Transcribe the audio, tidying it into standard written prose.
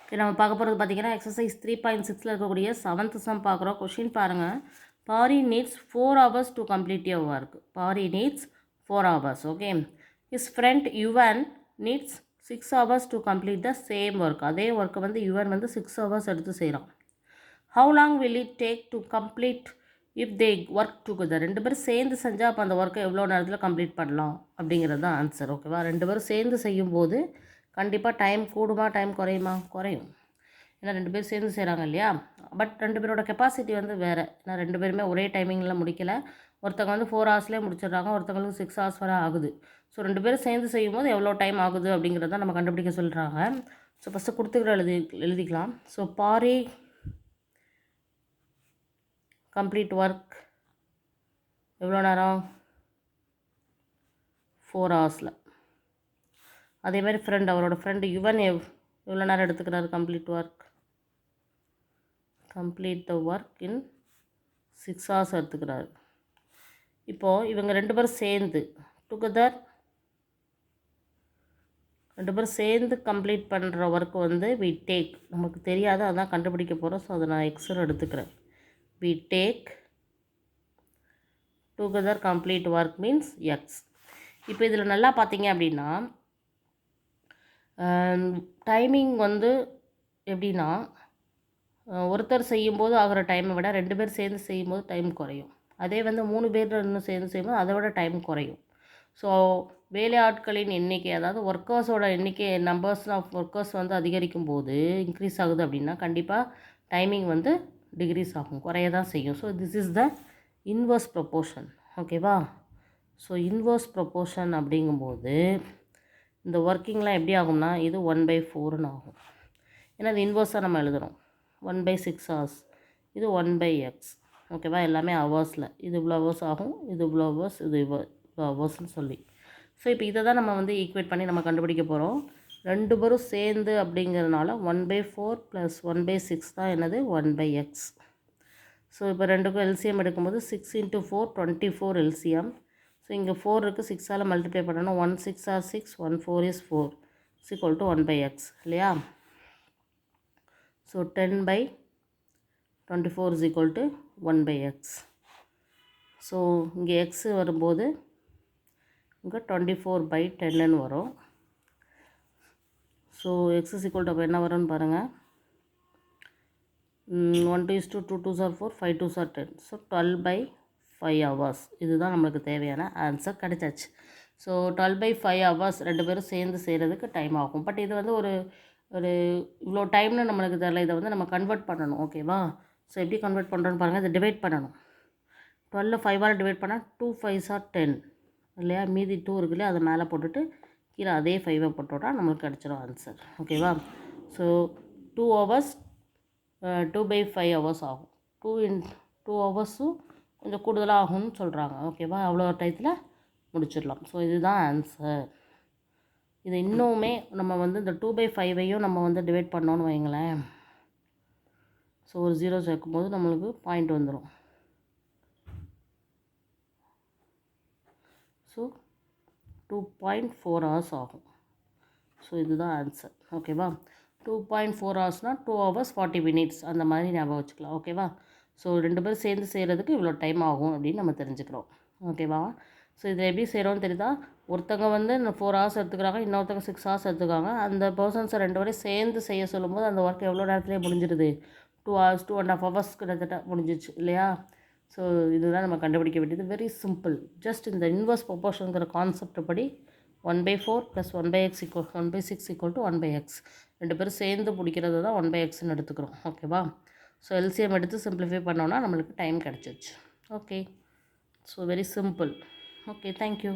Okay, நம்ம பார்க்க போகிறது பார்த்தீங்கன்னா எக்ஸசைஸ் 3.6ல் இருக்கக்கூடிய 7th சம் பார்க்குறோம். கொஷின் பாருங்கள். Paari needs 4 hours to complete your work. Paari needs 4 hours. Okay, his friend Yuvan needs 6 hours to complete the same work. அதே ஒர்க்கை வந்து யுவன் வந்து 6 hours எடுத்து செய்கிறான். How long will it take to complete if they work together? ரெண்டு பேரும் சேர்ந்து செஞ்சால் அப்போ அந்த ஒர்க்கை எவ்வளோ நேரத்தில் கம்ப்ளீட் பண்ணலாம் அப்படிங்கிறது தான் ஆன்சர். ஓகேவா, ரெண்டு பேரும் சேர்ந்து செய்யும்போது கண்டிப்பாக டைம் கூடுமா டைம் குறையுமா? குறையும். ஏன்னா ரெண்டு பேர் சேர்ந்து செய்கிறாங்க இல்லையா. பட் ரெண்டு பேரோட கெப்பாசிட்டி வந்து வேறு. ஏன்னா ரெண்டு பேருமே ஒரே டைமிங்கில் முடிக்கலை. ஒருத்தவங்க வந்து 4 hours முடிச்சிடுறாங்க, ஒருத்தவங்களுக்கு 6 hours வரை ஆகுது. ஸோ ரெண்டு பேரும் சேர்ந்து செய்யும்போது எவ்வளோ டைம் ஆகுது அப்படிங்கிறத நம்ம கண்டுபிடிக்க சொல்கிறாங்க. ஸோ ஃபஸ்ட்டு கொடுத்துக்கிற எழுதிக்கலாம். ஸோ பாரி கம்ப்ளீட் ஒர்க் எவ்வளோ நேரம்? 4 hours. அதே மாதிரி ஃப்ரெண்ட், அவரோட ஃப்ரெண்டு யுவன் எவ்வளோ நேரம் எடுத்துக்கிறாரு complete the work in 6 hours எடுத்துக்கிறாரு. இப்போது இவங்க ரெண்டு பேரும் சேர்ந்து டுகெதர் ரெண்டு பேரும் சேர்ந்து கம்ப்ளீட் பண்ணுற ஒர்க் வந்து வி டேக், நமக்கு தெரியாது அதான் கண்டுபிடிக்க போகிறோம். ஸோ அதை நான் எக்ஸ்ன்னு எடுத்துக்கிறேன். We take together complete work means X. இப்போ இதில் நல்லா பார்த்தீங்க அப்படின்னா டைமிங் வந்து எப்படின்னா, ஒருத்தர் செய்யும்போது ஆகிற டைமை விட ரெண்டு பேர் சேர்ந்து செய்யும்போது டைம் குறையும். அதே வந்து 3 பேர் இன்னும் சேர்ந்து செய்யும்போது அதை விட டைம் குறையும். ஸோ வேலையாட்களின் எண்ணிக்கை, அதாவது ஒர்க்கர்ஸோட எண்ணிக்கை, நம்பர்ஸ் ஆஃப் ஒர்க்கர்ஸ் வந்து அதிகரிக்கும் போது இன்க்ரீஸ் ஆகுது அப்படின்னா கண்டிப்பாக டைமிங் வந்து டிக்ரீஸ் ஆகும், குறைய தான் செய்யும். So this is the inverse proportion. ஓகேவா. ஸோ இன்வர்ஸ் ப்ரொப்போர்ஷன் அப்படிங்கும்போது இந்த ஒர்க்கிங்லாம் எப்படி ஆகும்னா இது 1/4ன்னு ஆகும். ஏன்னா அது இன்வர்ஸாக நம்ம எழுதுகிறோம். 1/6 hours, இது 1/x. ஓகேவா, எல்லாமே ஹவர்ஸில். இது இவ்வளோ ஹவர்ஸ் ஆகும், இது இவ்வளோ ஹவர்ஸ், இது இவ்வளோ ஹவர்ஸ்ன்னு சொல்லி. ஸோ இப்போ இதை தான் நம்ம வந்து ஈக்குவேட் பண்ணி நம்ம கண்டுபிடிக்க போகிறோம். ரெண்டு பேரும் சேர்ந்து அப்படிங்கிறதுனால 1/4 + 1/6 தான் என்னது 1/x. ஸோ இப்போ ரெண்டுக்கும் எல்சிஎம் எடுக்கும்போது 6 × 4 24 எல்சிஎம். ஸோ இங்கே 4 இருக்குது, 6ஆல் மல்டிப்ளை பண்ணணும். 1 6 are 6, 1 4 is 4 = 1/x இல்லையா. So 10/24 = 1/x. ஸோ இங்கே எக்ஸ் வரும்போது இங்கே 24/10ன்னு வரும். ஸோ எக்ஸ் அப்போ என்ன வரும்னு பாருங்கள். 1 2 2 2s are 4, 5 2s are 10. So 12/5 hours. இதுதான் நம்மளுக்கு தேவையான ஆன்சர், கிடைச்சாச்சு. ஸோ 12/5 hours ரெண்டு பேரும் சேர்ந்து செய்கிறதுக்கு டைம் ஆகும். பட் இது வந்து ஒரு இவ்வளோ டைம்னு நம்மளுக்கு தெரியல. இதை வந்து நம்ம கன்வெர்ட் பண்ணணும். ஓகேவா. ஸோ எப்படி கன்வெர்ட் பண்ணுறோன்னு பாருங்கள். இதை டிவைட் பண்ணணும். 12 5ஆல் டிவைட் பண்ணால் 2 5s are 10 இல்லையா. மீதி 2 இருக்கு இல்லையா, அதை மேலே போட்டுட்டு கீழே அதே 5 போட்டோன்னா நம்மளுக்கு கிடச்சிடும் ஆன்சர். ஓகேவா. ஸோ 2 hours 2/5 hours ஆகும். 2 hours கொஞ்சம் கூடுதலாக ஆகும்னு சொல்கிறாங்க. ஓகேவா, அவ்வளோ டயத்தில் முடிச்சிடலாம். ஸோ இதுதான் ஆன்சர். இது இன்னுமே நம்ம வந்து இந்த 2/5ஐயும் நம்ம வந்து டிவைட் பண்ணோன்னு வைங்களேன். ஸோ ஒரு 0 சேர்க்கும்போது நம்மளுக்கு பாயிண்ட் வந்துடும். ஸோ 2.4 hours ஆகும். ஸோ இதுதான் ஆன்சர். ஓகேவா. 2.4 hoursனால் 2 hours 40 minutes அந்த மாதிரி ஞாபகம் வச்சுக்கலாம். ஓகேவா. ஸோ ரெண்டு பேரும் சேர்ந்து செய்கிறதுக்கு இவ்வளோ டைம் ஆகும் அப்படின்னு நம்ம தெரிஞ்சுக்கிறோம். ஓகேவா. ஸோ இதில் எப்படி செய்கிறோன்னு தெரியுதா. ஒருத்தங்க வந்து 4 hours எடுத்துக்கிறாங்க, இன்னொருத்தங்க 6 hours எடுத்துக்காங்க. அந்த பர்சன்ஸை ரெண்டு பேரும் சேர்ந்து செய்ய சொல்லும்போது அந்த ஒர்க் எவ்வளோ நேரத்துலேயே முடிஞ்சிடுது? 2 hours 2.5 hours கிட்டத்தட்ட முடிஞ்சிச்சு இல்லையா. ஸோ இதுதான் நம்ம கண்டுபிடிக்க வேண்டியது. Very simple. ஜஸ்ட் இந்த இன்வர்ஸ் ப்ரொப்போர்ஷனுங்கிற கான்செப்ட் படி 1/4 + 1/6 = 1/x. ரெண்டு பேரும் சேர்ந்து பிடிக்கிறது தான் 1/xன்னு எடுத்துக்கிறோம். ஓகேவா. ஸோ எல்சிஎம் எடுத்து சிம்பிளிஃபை பண்ணோன்னா நம்மளுக்கு டைம் கிடச்சிருச்சு. Okay. So very simple. Okay, thank you.